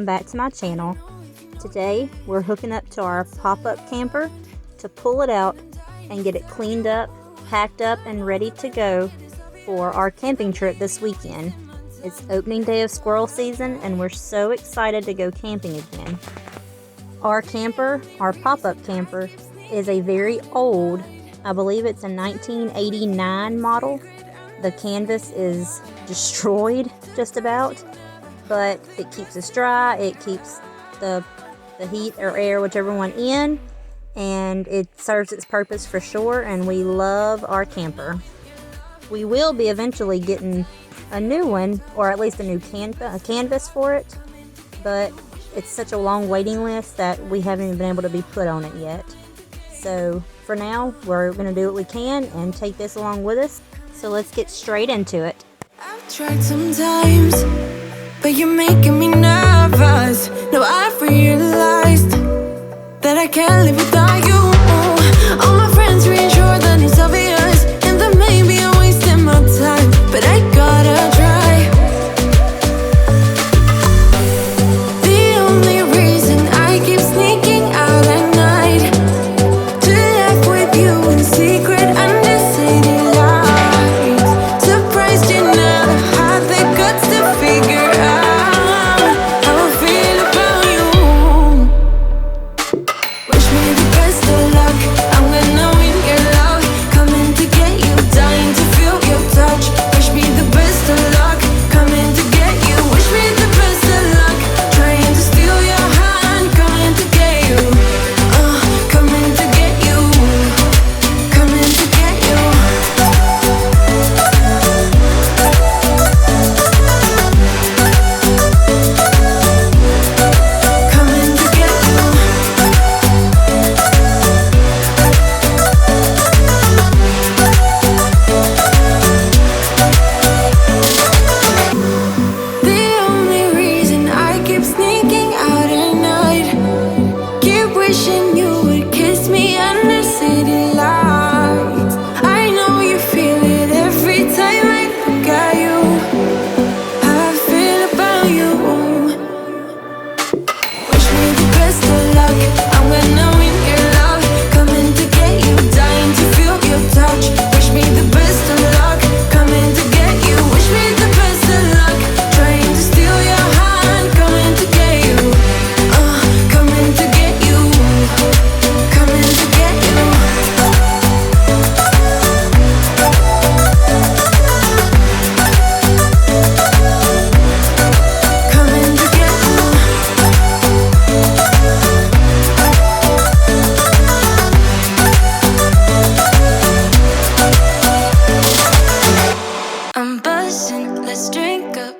welcome back to my channel. Today we're hooking up to our pop-up camper to pull it out and get it cleaned up, packed up, and ready to go for our camping trip this weekend. It's opening day of squirrel season and we're so excited to go camping again. Our camper, our pop-up camper, is a very old, I believe it's a 1989 model. The canvas is destroyed just about, but it keeps us dry, it keeps the heat or air, whichever one, in, and it serves its purpose for sure, and we love our camper. We will be eventually getting a new one, or at least a new canvas for it, but it's such a long waiting list that we haven't even been able to be put on it yet. So for now, we're going to do what we can and take this along with us. So let's get straight into it. I've tried sometimes, but you're making me nervous. Now I've realized that I can't live without you. All my friends reassure that it's obvious, and that maybe I'm wasting my time, but I gotta try. The only reason I keep sneaking out at night to laugh with you in secret under city lights. Surprised you never had the guts to figure out how I feel about you. Wish me the best of luck. I'm gonna win your love, coming to get you, dying to feel your touch. Wish me the best of luck, coming to get you. Wish me the best of luck, trying to steal your hand, coming to get you. Coming to get you, coming to get you. Coming to get you. The only reason I keep sneaking out at night, keep wishing you would kiss me under city lights. I know you feel it every time I look at you. How I feel about you. Wish me the best of luck. I'm gonna win your love, coming to get you, dying to feel your touch. Wish me the best of luck, coming to get you. Wish me the best of luck, trying to steal your hand, coming to get you. Coming to get you, coming to get you. Coming to get you. I'm buzzing, let's drink up.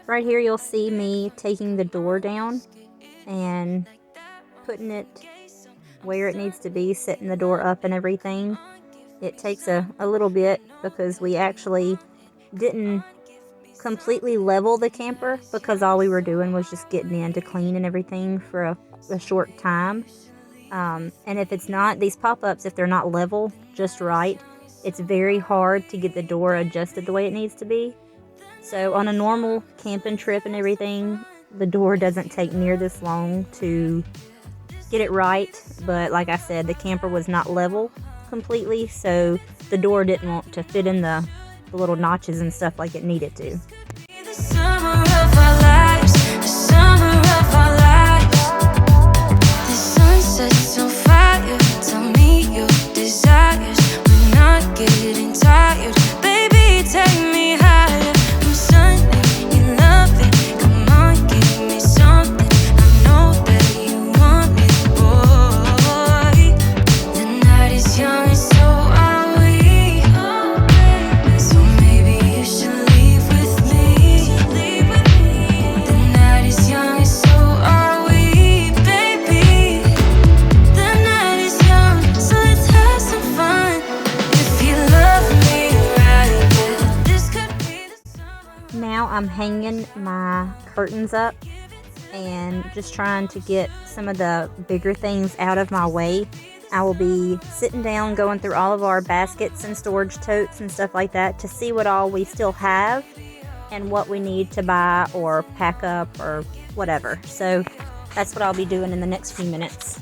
Right here you'll see me taking the door down and putting it where it needs to be, setting the door up and everything. It takes a little bit because we actually didn't completely level the camper because all we were doing was just getting in to clean and everything for a short time. And if it's not, these pop-ups, if they're not level just right, it's very hard to get the door adjusted the way it needs to be. So on a normal camping trip and everything, the door doesn't take near this long to get it right. But like I said, the camper was not level completely, so the door didn't want to fit in the little notches and stuff like it needed to. The summer of our lives, the summer of our lives. The sun sets on fire, tell me your desires. We're not getting tired, baby, take me higher. I'm Sunday, you love it, come on, give me something. I know that you want it, boy. The night is young and so are we. So maybe you should leave with me. The night is young and so are we, baby. The night is young, so let's have some fun. If you love me right, yeah, this could be the summer. Now I'm hanging my curtains up and just trying to get some of the bigger things out of my way. I will be sitting down going through all of our baskets and storage totes and stuff like that to see what all we still have and what we need to buy or pack up or whatever. So that's what I'll be doing in the next few minutes.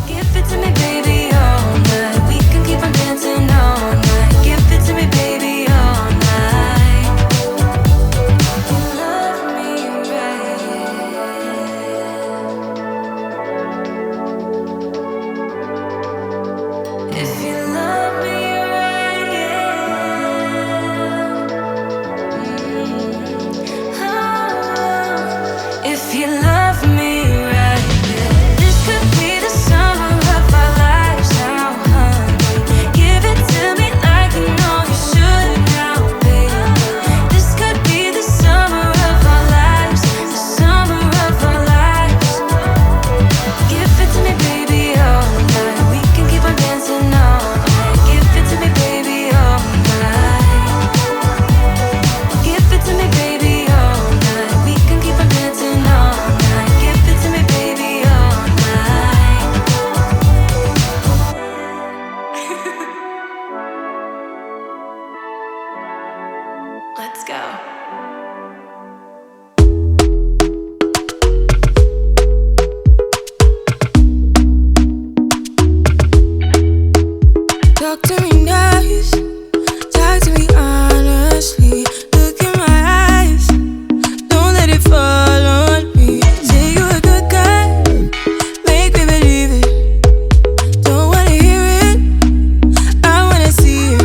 Give it to me, baby, all night. We can keep on dancing all night. Give it to me, baby, all night. You love me right. If you love me right, yeah. Oh, if you love me right, yeah. This could be the summer of our lives now, honey. Give it to me like you know you should now, baby. This could be the summer of our lives, the summer of our lives. Give it to me, baby, all night. We can keep on dancing all night. Give it to me, baby, all night. Give it to me, baby, all night. We can keep on dancing all night. Give it to me, baby, all night. Let's go. Talk to me nice, talk to me honestly. Look in my eyes, don't let it fall on me. Say you're a good guy, make me believe it. Don't wanna hear it, I wanna see it.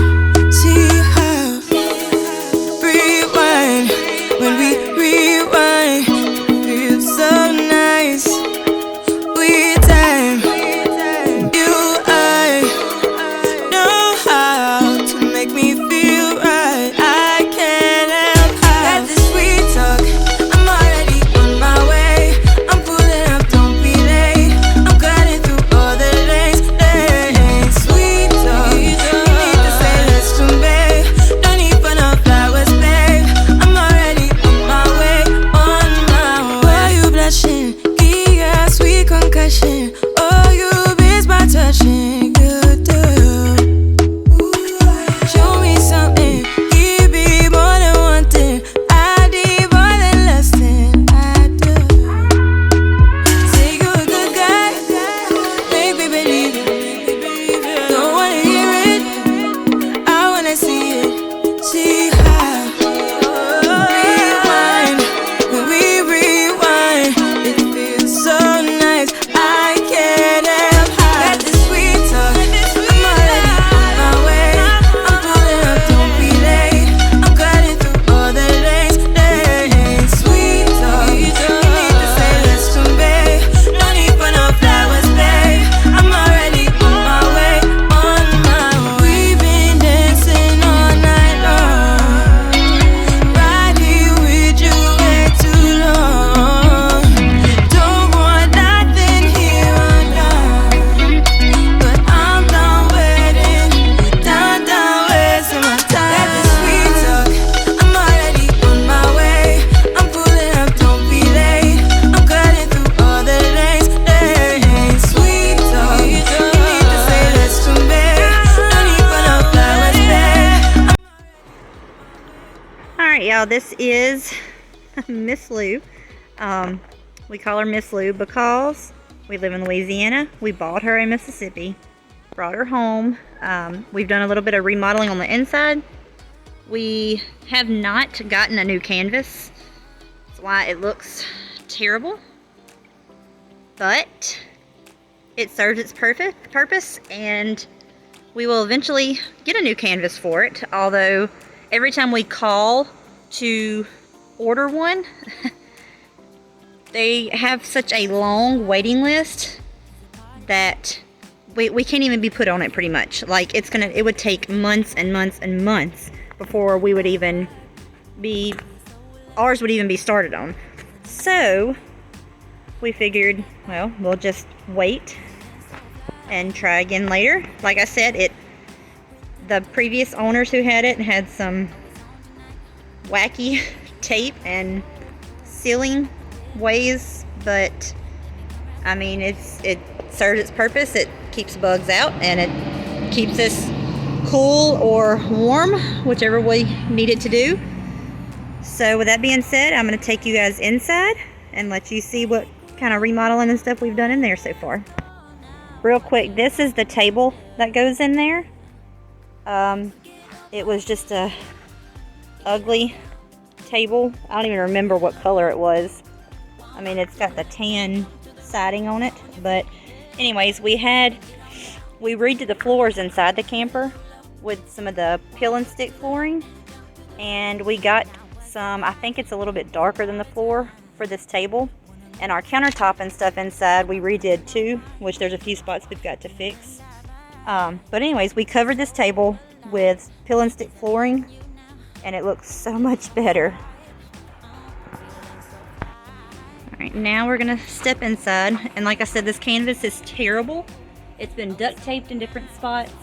See how. Rewind, when we rewind, it feels so nice. We time, you I know how to make me feel right. I can't help how. Got this sweet talk, I'm already on my way. I'm pulling up, don't be late. I'm cutting through all the lanes. Sweet talk, you need to say less to me. No need for no flowers, babe. I'm already on my way, on my way. Why you blushing? Yeah, sweet concussion. Oh, you miss my touching. You do. Show me something. Give me more than one thing. I need more than less than I do. Say you're a good guy, make me believe it. Don't wanna hear it, I wanna see it. See how. Rewind, when we rewind, it feels so nice. I can't help how. Got this sweet talk, I'm already on my way. I'm pulling up, don't be late. I'm cutting through all the lanes. Sweet talk, you need to say less to me. No need for no flowers, babe. I'm already on my way, on my way. We've been dancing all night long, right here with you way too long. Don't want nothing here or now, but I'm done waiting, done wasting my time. Got this sweet talk, I'm already on my way. I'm pulling up, don't be late. I'm cutting through all the lanes. Sweet talk, you need to say less to me. No need for no flowers, babe. All right, y'all, this is Miss Lou. We call her Miss Lou because we live in Louisiana. We bought her in Mississippi, brought her home. We've done a little bit of remodeling on the inside. We have not gotten a new canvas. That's why it looks terrible. But it serves its perfect purpose, and we will eventually get a new canvas for it. Although every time we call to order one, they have such a long waiting list that we can't even be put on it pretty much. Like it would take months and months and months before we would even be, ours would even be started on. So we figured, well, we'll just wait and try again later. Like I said, the previous owners who had it had some wacky tape and sealing ways, but I mean, it serves its purpose. It keeps bugs out, and it keeps us cool or warm, whichever we need it to do. So with that being said, I'm going to take you guys inside and let you see what kind of remodeling and stuff we've done in there so far. Real quick, this is the table that goes in there. It was just a ugly table. I don't even remember what color it was. I mean, it's got the tan siding on it, but anyways, we redid the floors inside the camper with some of the peel and stick flooring, and we got some, I think it's a little bit darker than the floor for this table, and our countertop and stuff inside we redid too, which there's a few spots we've got to fix. But anyways, we covered this table with peel and stick flooring, and it looks so much better. Alright, now we're gonna step inside, and like I said, this canvas is terrible. It's been duct taped in different spots.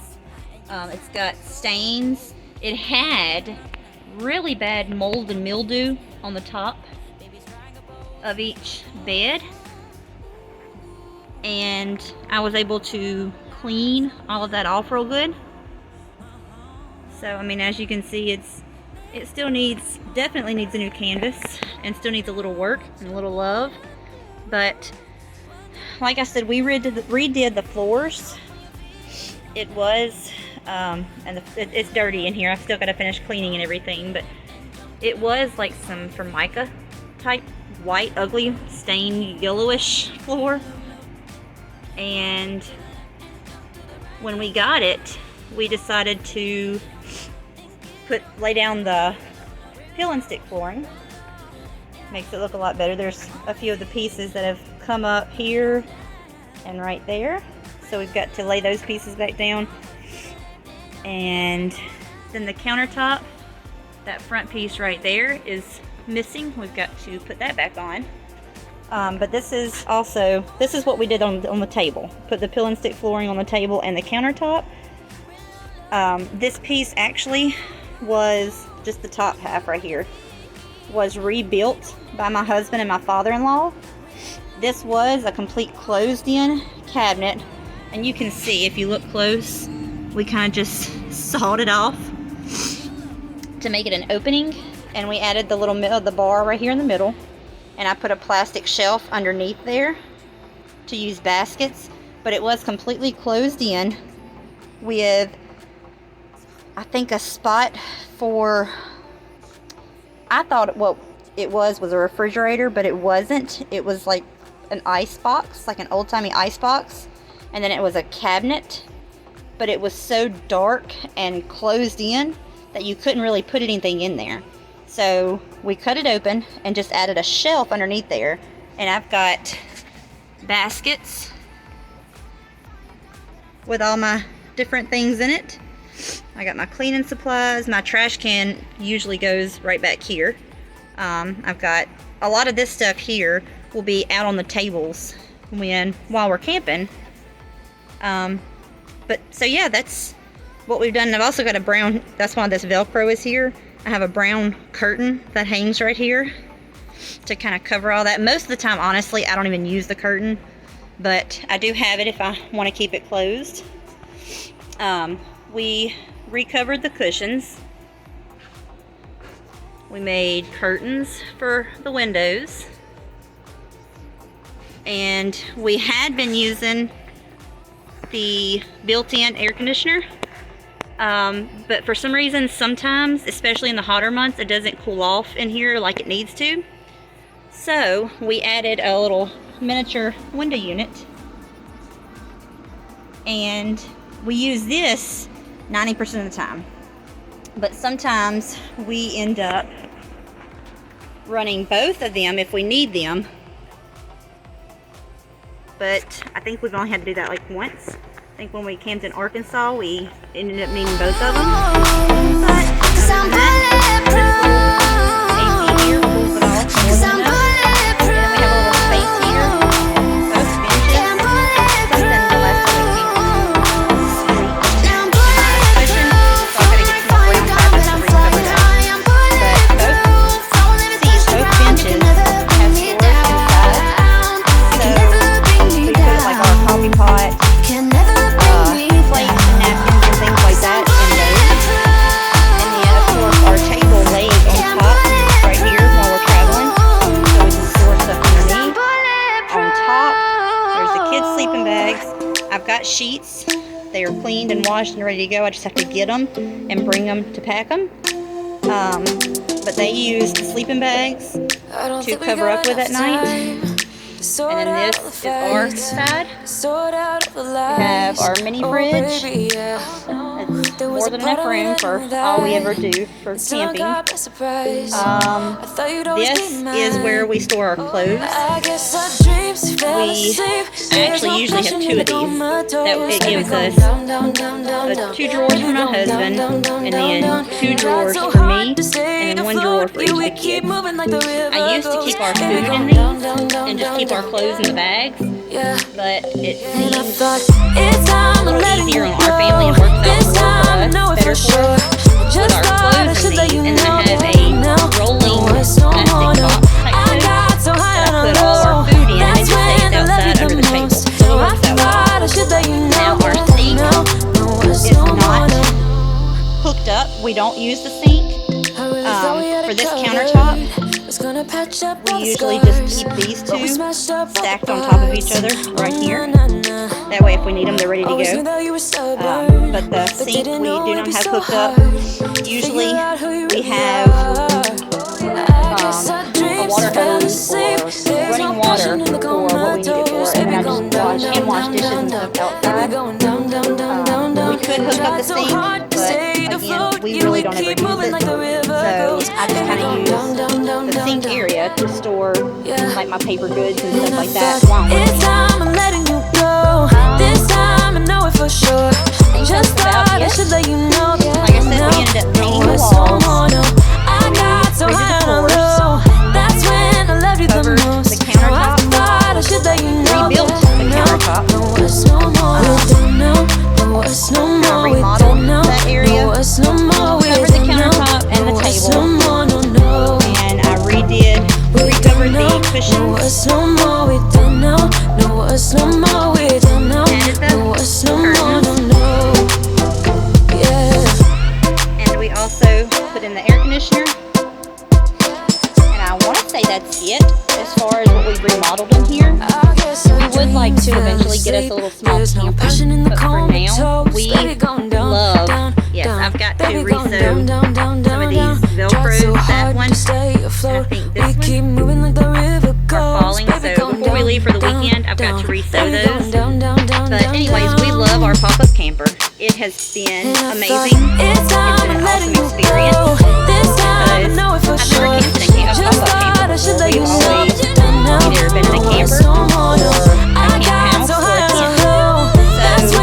It's got stains. It had really bad mold and mildew on the top of each bed, and I was able to clean all of that off real good. So I mean, as you can see, it still definitely needs a new canvas and still needs a little work and a little love, but like I said, we redid the floors. It was it's dirty in here. I've still got to finish cleaning and everything, but it was like some Formica type white, ugly, stained, yellowish floor. And when we got it, we decided to lay down the peel and stick flooring. Makes it look a lot better. There's a few of the pieces that have come up here and right there, so we've got to lay those pieces back down. And then the countertop, that front piece right there is missing. We've got to put that back on. But this is what we did on the table. Put the peel and stick flooring on the table and the countertop. This piece actually was just the top half right here, was rebuilt by my husband and my father-in-law. This was a complete closed-in cabinet, and you can see if you look close, we kind of just sawed it off to make it an opening, and we added the the bar right here in the middle, and I put a plastic shelf underneath there to use baskets. But it was completely closed in with, I think, a spot for, I thought what it was a refrigerator, but it wasn't. It was like an ice box, like an old-timey ice box, and then it was a cabinet, but it was so dark and closed in that you couldn't really put anything in there. So we cut it open and just added a shelf underneath there, and I've got baskets with all my different things in it. I got my cleaning supplies. My trash can usually goes right back here. I've got a lot of this stuff here will be out on the tables while we're camping. But so yeah, that's what we've done. And I've also got a brown, that's why this Velcro is here. I have a brown curtain that hangs right here to kind of cover all that. Most of the time, honestly, I don't even use the curtain, but I do have it if I want to keep it closed. We recovered the cushions. We made curtains for the windows. And we had been using the built-in air conditioner. But for some reason, sometimes, especially in the hotter months, it doesn't cool off in here like it needs to. So we added a little miniature window unit. And we use this 90% of the time. But sometimes we end up running both of them if we need them. But I think we've only had to do that like once. I think when we camped in Arkansas, we ended up needing both of them. But other than that, this little AC here pulls it off more than enough. And then we have a little space here, both benches. Something the last time we came to sleep. And my cushion, so I gotta get some more weight cabinets to recover that. But both benches have storage inside. So we put like our coffee pot, plates and napkins and things like that in those. And then of course our table lays on top right here while we're traveling. So sheets. They are cleaned and washed and ready to go. I just have to get them and bring them to pack them. But they use the sleeping bags to cover up with at night. And then this is our side. We have our mini fridge. It's more than enough room for all we ever do for camping. This is where we store our clothes. We actually usually have two of these. It gives us 2 drawers for my husband, and then 2 drawers for me, and then 1 drawer for each of the kids. I used to keep our food in these and just keep our clothes in the bags, but it seems a little easier on our family and works out more for us, better for us, with our clothes in these. And then I have a rolling plastic box type thing that I put all our food in, and it just stays outside under the table. So it works that way. Now our sink is not hooked up. We don't use the sink. For this countertop, we usually just keep these 2 stacked on top of each other right here. That way if we need them, they're ready to go. But the sink we do not have hooked up. Usually we have a water hose or running water for what we need it for, and then I just hand wash dishes and stuff outside. We could hook up the sink, but again, we really don't ever use it. So I just kind of use the sink area to store like my paper goods and stuff like that while I'm working. And just about it. Like I said, we ended up painting the walls, redid the floors, covered the countertop, rebuilt the countertop, remodeled that area, covered the countertop and the table, and I recovered the cushions, added the curtains, and we also put in the air conditioner. And I want to say that's it as far as what we've remodeled in here. We would like to eventually get us a little small camper, but for now, we love, yes, I've got to resew some of these Velcros, that one, and I think this one, are falling, so before we leave for the weekend, I've got to resew those. But anyways, we love our pop-up camper. It has been amazing. It's been an awesome experience, because I've never camped in a pop-up camper. We've always either been in a camper or a camp house or a tent. So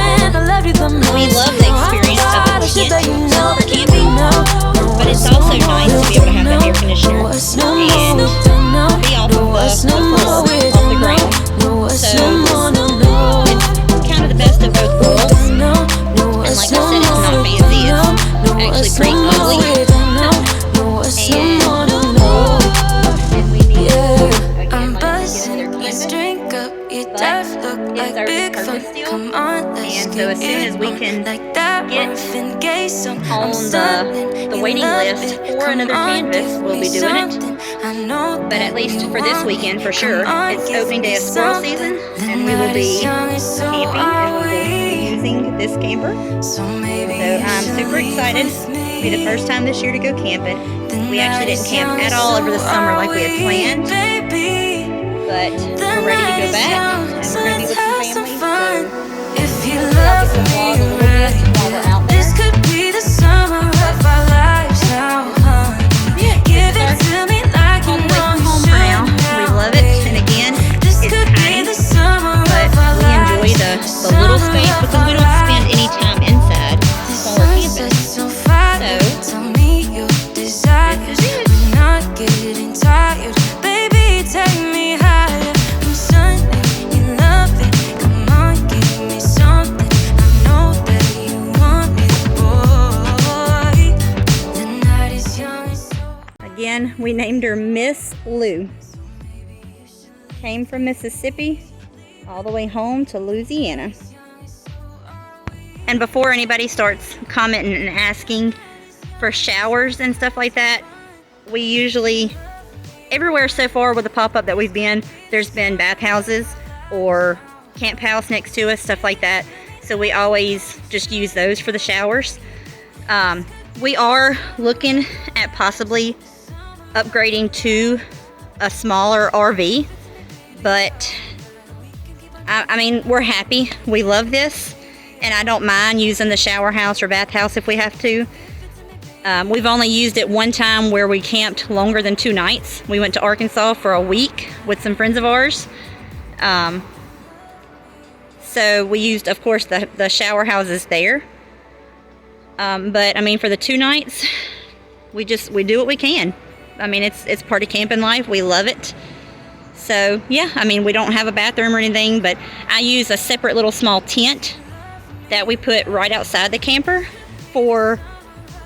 we love the experience of the tent for camping, but it's also nice to be able to have that air conditioner and be off of the floor, off the ground. So it's kind of the best of both worlds. And like I said, it's not fancy, it's actually pretty ugly. And we need to, again, like I said, get in there camping. But it serves its purpose still. And so as soon as we can get on the waiting list for another canvas, we'll be doing it. But at least for this weekend, for sure, it's opening day of squirrel season, and we will be camping and we will be using this camper. So I'm super excited. It'll be the first time this year to go camping. We actually didn't camp at all over the summer like we had planned, but we're ready to go back, and we're going to be with some family. So if you love me right, this could be the summer of our lives now, huh? Give it to me like you know you should. We love it, and again, it's tiny, but we enjoy the little space, because we don't spend any time inside when we're camping. So this is it. Not getting tired, baby, take me higher. I'm Sunday, you love it. Come on, give me something. I know that you want me, boy. The night is young and so. Again, we named her Miss Lou. Came from Mississippi all the way home to Louisiana. And before anybody starts commenting and asking for showers and stuff like that, we usually, everywhere so far with the pop-up that we've been, there's been bathhouses or camp house next to us, stuff like that. so we always just use those for the showers. We are looking at possibly upgrading to a smaller RV, but I mean, we're happy. We love this, and I don't mind using the shower house or bath house if we have to. We've only used it one time where we camped longer than 2 nights. We went to Arkansas for a week with some friends of ours. So we used, of course, the shower houses there. But I mean, for the 2 nights, we do what we can. I mean, it's part of camping life. We love it. So yeah, I mean, we don't have a bathroom or anything, but I use a separate little small tent that we put right outside the camper for,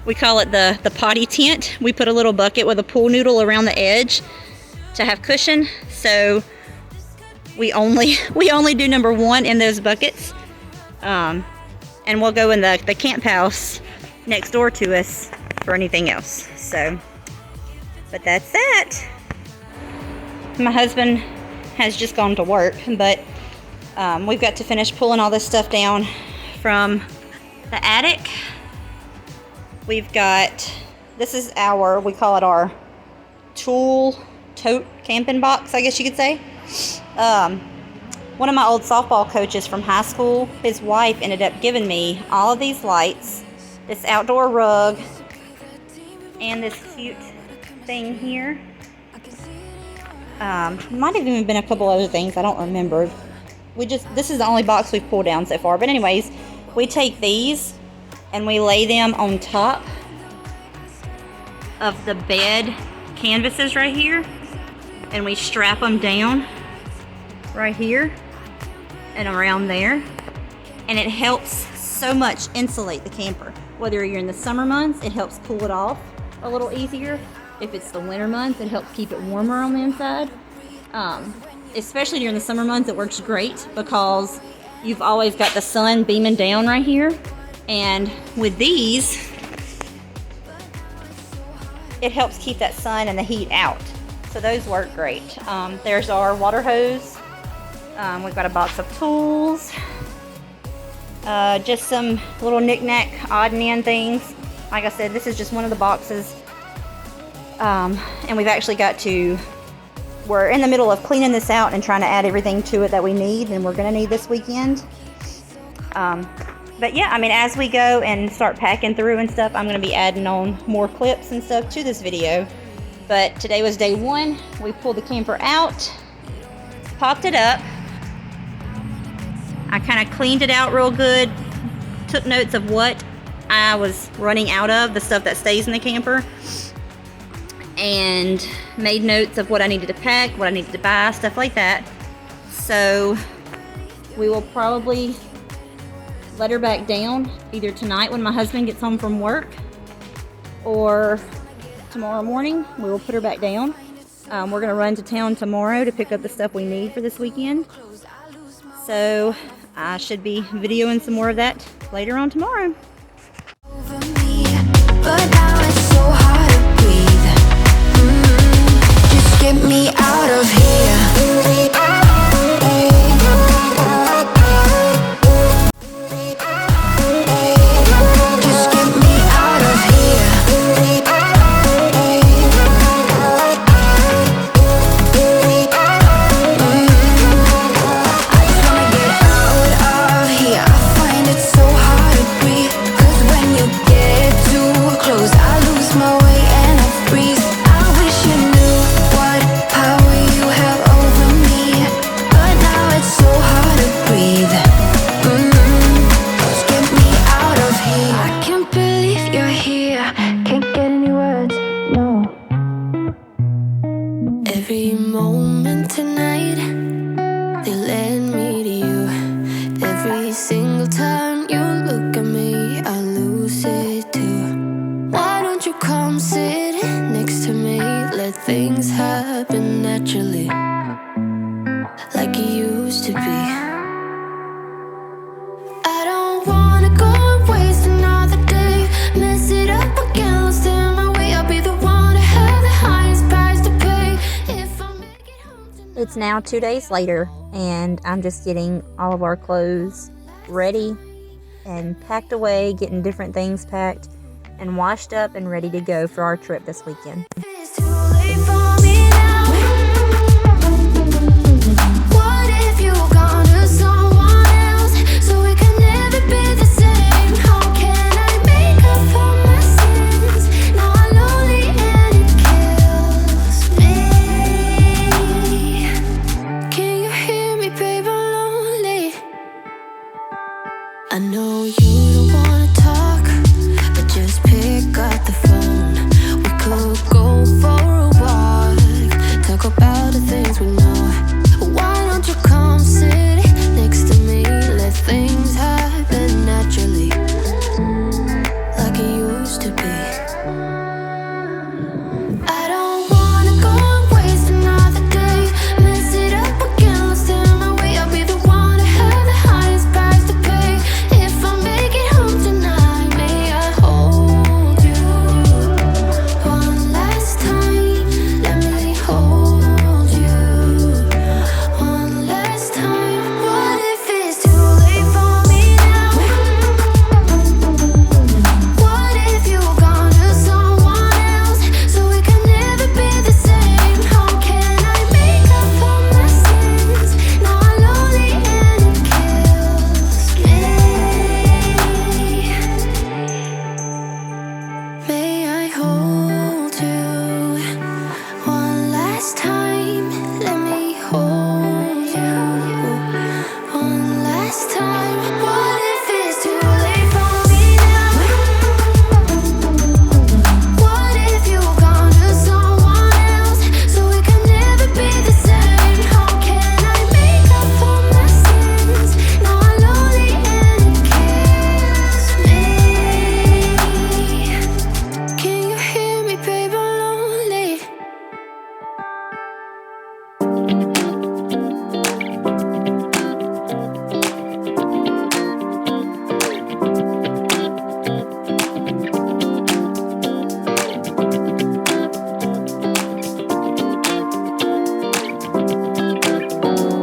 we call it the potty tent. We put a little bucket with a pool noodle around the edge to have cushion. So we only do number 1 in those buckets. And we'll go in the camp house next door to us for anything else. So, but that's that. My husband has just gone to work, but we've got to finish pulling all this stuff down from the attic. We've got, this is our, we call it our tool tote camping box, I guess you could say. One of my old softball coaches from high school, his wife ended up giving me all of these lights, this outdoor rug, and this cute thing here. Might have even been a couple other things, I don't remember. This is the only box we've pulled down so far. But anyways, we take these and we lay them on top of the bed canvases right here, and we strap them down right here and around there, and it helps so much insulate the camper. Whether you're in the summer months, it helps cool it off a little easier. If it's the winter months, it helps keep it warmer on the inside. Especially during the summer months, it works great because you've always got the sun beaming down right here. And with these, it helps keep that sun and the heat out. So those work great. There's our water hose. We've got a box of tools. Just some little knick-knack, odd and end things. Like I said, this is just one of the boxes. And we've actually we're in the middle of cleaning this out and trying to add everything to it that we need and we're going to need this weekend. But yeah, I mean, as we go and start packing through and stuff, I'm going to be adding on more clips and stuff to this video. But today was day 1. We pulled the camper out, popped it up. I kind of cleaned it out real good, took notes of what I was running out of, the stuff that stays in the camper, and made notes of what I needed to pack, what I needed to buy, stuff like that. So we will probably let her back down either tonight when my husband gets home from work, or tomorrow morning we will put her back down. We're going to run to town tomorrow to pick up the stuff we need for this weekend. So I should be videoing some more of that later on tomorrow. But now it's so hard to breathe. Just get me out of here. Just get me out of here. I just wanna get out of here. I find it so hard to breathe. 'Cause when you get too close, I lose my way and I freeze. I wish you knew what power you have over me, but now it's so hard to breathe. Just get me out of here. I can't believe you're here. Can't get any words, no. Every moment tonight, they led me to you. Every single time you look at me, I lose it too. Why don't you come sit next to me? Let things happen naturally, like it used to be. I don't wanna go and waste another day. Mess it up again, lost in my way. I'll be the one to have the highest price to pay if I make it home tonight. It's now 2 days later, and I'm just getting all of our clothes ready and packed away, getting different things packed and washed up and ready to go for our trip this weekend. It's too late for me now. What if you gone to someone else so we can never be the same? How can I make up for my sins? Now I'm lonely and it kills me. Can you hear me, babe? I'm lonely. I know you don't wanna talk, but just pick up the phone. We could go for a walk, talk about the things we know. Why don't you come sit next to me? Let things happen naturally, like it used to be. I don't wanna go and waste another day, mess it up again, lost in my way. I'll be the one to have the highest price to pay. If I make it home tonight, may I hold you one last time? Let me hold you one last time. What if it's too late for me now? What if you gone to someone else so we can never be the same? How can I make up for my sins? Now I'm lonely and it kills me. May I hold you one last time? Let me hold you one last time. What if it's too late for me now? What if you gone to someone else so we can never be the same? How can I make up for my sins? Now I'm lonely and it kills me. Can you hear me, babe? I'm lonely.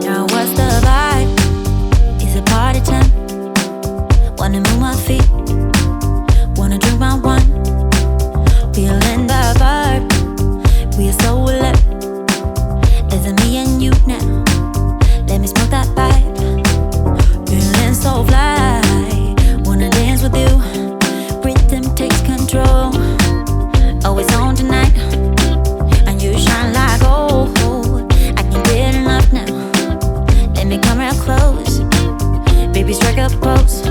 Now what's the vibe? Is it party time? Wanna move my feet, wanna drink my wine, feeling the vibe. We are so lit. Is it me and you now? Let me smoke that pipe. Feeling so fly, wanna dance with you. Rhythm takes control. Always on tonight, and you shine like gold. I can't get enough now. Let me come real close, baby, strike a pose.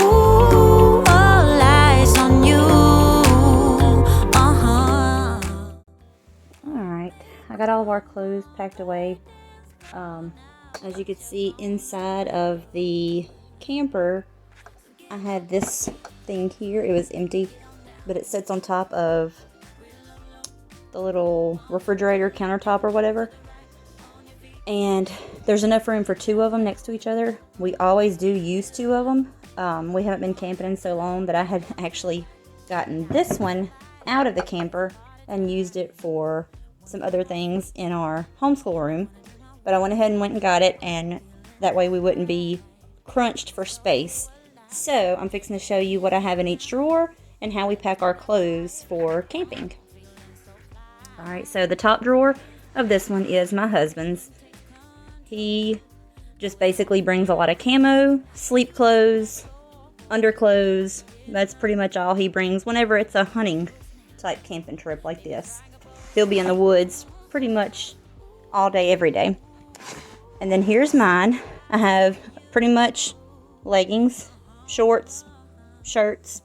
Ooh, all eyes on you. Alright, I got all of our clothes packed away. As you can see inside of the camper, I had this thing here. It was empty, but it sits on top of the little refrigerator countertop or whatever. And there's enough room for two of them next to each other. We always do use two of them. We haven't been camping in so long that I had actually gotten this one out of the camper and used it for some other things in our homeschool room. But I went ahead and went and got it, and that way we wouldn't be crunched for space. So I'm fixing to show you what I have in each drawer and how we pack our clothes for camping. Alright, so the top drawer of this one is my husband's. He just basically brings a lot of camo, sleep clothes, underclothes. That's pretty much all he brings whenever it's a hunting type camping trip like this. He'll be in the woods pretty much all day, every day. And then here's mine. I have pretty much leggings, shorts, shirts.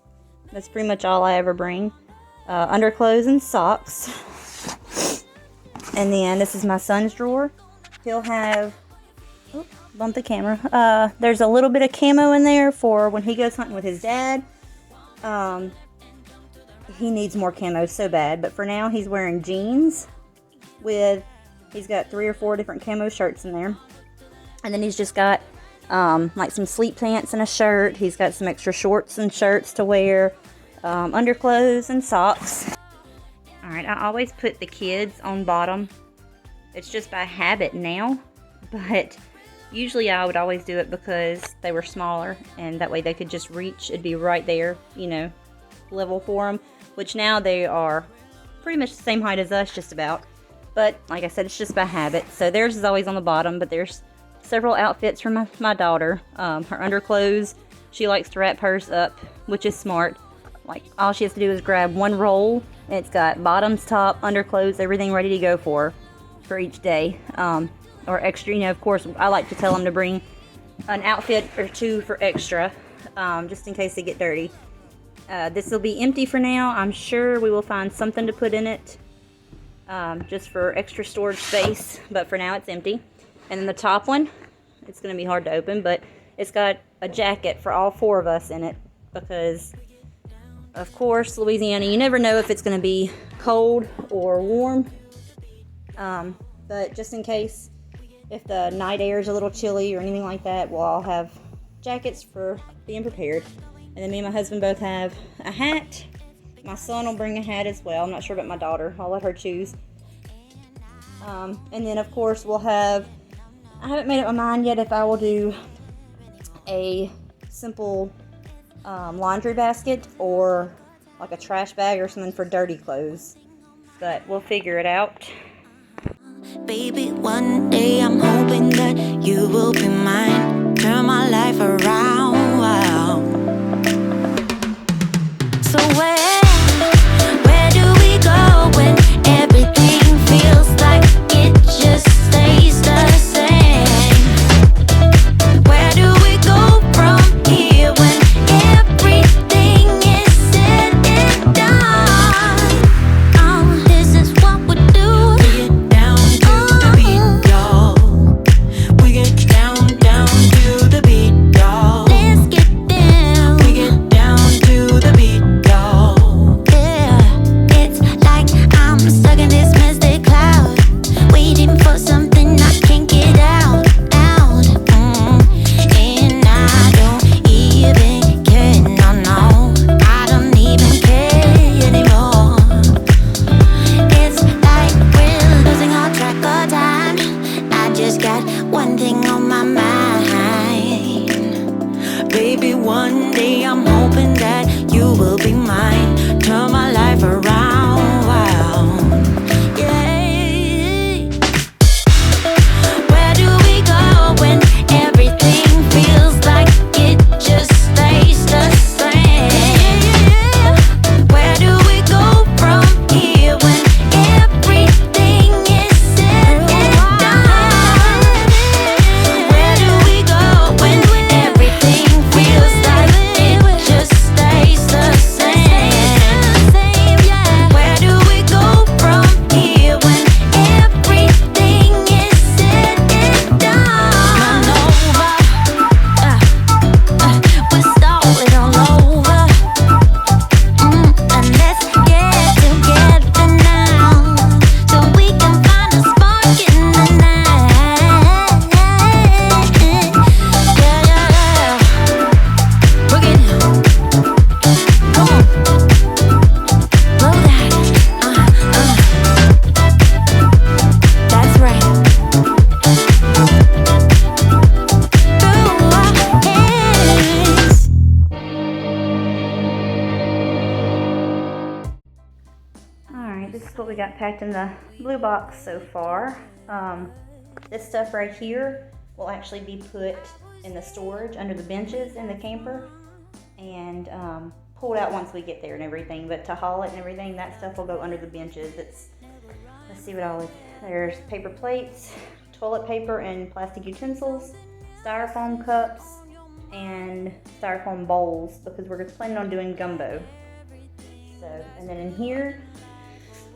That's pretty much all I ever bring. Underclothes and socks. And then this is my son's drawer. He'll have, bump the camera. There's a little bit of camo in there for when he goes hunting with his dad. He needs more camo so bad, but for now he's wearing jeans with, he's got 3 or 4 different camo shirts in there. And then he's just got like some sleep pants and a shirt. He's got some extra shorts and shirts to wear, underclothes and socks. Alright, I always put the kids on bottom. It's just by habit now, but Usually I would always do it because they were smaller and that way they could just reach. It'd be right there, you know, level for them. Which now they are pretty much the same height as us, just about. But like I said, it's just by habit. So theirs is always on the bottom, but there's several outfits for my daughter. Her underclothes, she likes to wrap hers up, which is smart. Like, all she has to do is grab one roll, and it's got bottoms, top, underclothes, everything ready to go for each day. Or extra, you know, of course, I like to tell them to bring an outfit or two for extra, just in case they get dirty. This will be empty for now. I'm sure we will find something to put in it, just for extra storage space, but for now it's empty. And then the top one, it's going to be hard to open, but it's got a jacket for all 4 of us in it, because of course, Louisiana, you never know if it's going to be cold or warm. But just in case, if the night air is a little chilly or anything like that, we'll all have jackets for being prepared. And then me and my husband both have a hat. My son will bring a hat as well. I'm not sure about my daughter. I'll let her choose. And then, of course, we'll have... I haven't made up my mind yet if I will do a simple laundry basket or like a trash bag or something for dirty clothes. But we'll figure it out. Baby, one day I'm hoping that you will be mine. Turn my life around. So where do we go when everything feels like it just stays the same? Where do we go from here when everything is said and done? Oh, this is what we do. We get down to the beat, y'all. We get down to the beat, y'all. Let's get down. We get down to the beat, y'all. Yeah, it's like I'm stuck in this misty cloud, waiting for something I can't get out. And I don't even care, no, I don't even care anymore. It's like we're losing all track of time. I just got one thing on my mind. Baby, one day I'm hoping that you will be mine. Turn my life around. Yeah. Where do we go when everything feels like it just stays the same? Where do we go from here when everything is said and done? Where do we go when everything feels like it just stays the same? Where do we go from here when everything is said and done? We're starting all over. And let's get together now, so we can find a spark in the night. Yeah. Bring it down. Come on. Blow that. That's right. Through our hands. Alright, this is what we got packed in the blue box so far. This stuff right here will actually be put in the storage under the benches in the camper and pulled out once we get there and everything. But to haul it and everything, that stuff will go under the benches. Let's see what all there's paper plates, toilet paper and plastic utensils, styrofoam cups, and styrofoam bowls because we're planning on doing gumbo. So, and then in here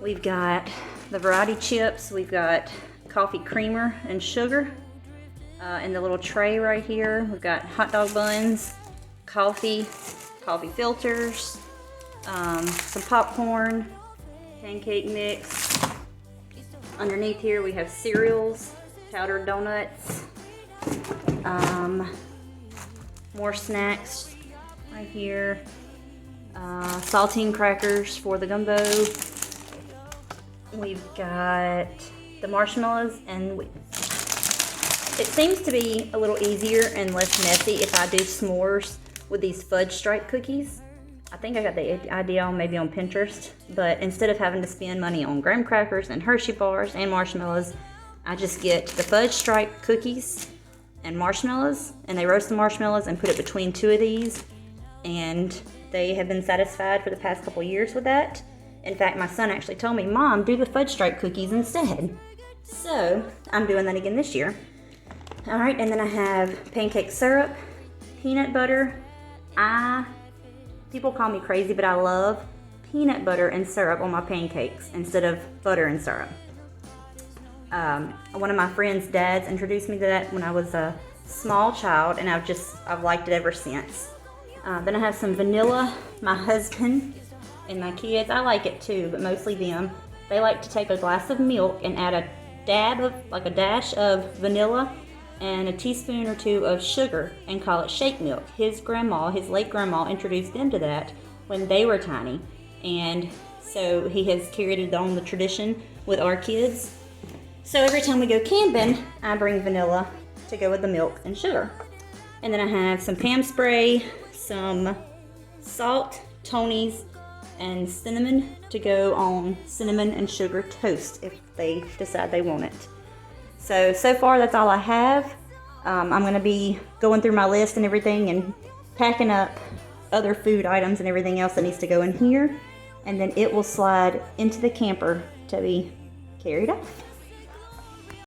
we've got the variety chips, we've got coffee creamer and sugar. In the little tray right here, we've got hot dog buns, coffee filters, some popcorn, pancake mix. Underneath here we have cereals, powdered donuts, more snacks right here, saltine crackers for the gumbo. We've got the marshmallows and It seems to be a little easier and less messy if I do s'mores with these fudge stripe cookies. I think I got the idea maybe on Pinterest, but instead of having to spend money on graham crackers and Hershey bars and marshmallows, I just get the fudge stripe cookies and marshmallows, and they roast the marshmallows and put it between two of these, and they have been satisfied for the past couple years with that. In fact, my son actually told me, Mom, do the fudge stripe cookies instead. So I'm doing that again this year. All right, and then I have pancake syrup, peanut butter. People call me crazy, but I love peanut butter and syrup on my pancakes instead of butter and syrup. One of my friend's dads introduced me to that when I was a small child, and I've liked it ever since. Then I have some vanilla. My husband and my kids, I like it too, but mostly them. They like to take a glass of milk and add a dash of vanilla and a teaspoon or two of sugar and call it shake milk. His late grandma, introduced them to that when they were tiny. And so he has carried on the tradition with our kids. So every time we go camping, I bring vanilla to go with the milk and sugar. And then I have some Pam spray, some salt, Tony's, and cinnamon to go on cinnamon and sugar toast if they decide they want it. So far that's all I have. I'm going to be going through my list and everything and packing up other food items and everything else that needs to go in here. And then it will slide into the camper to be carried off.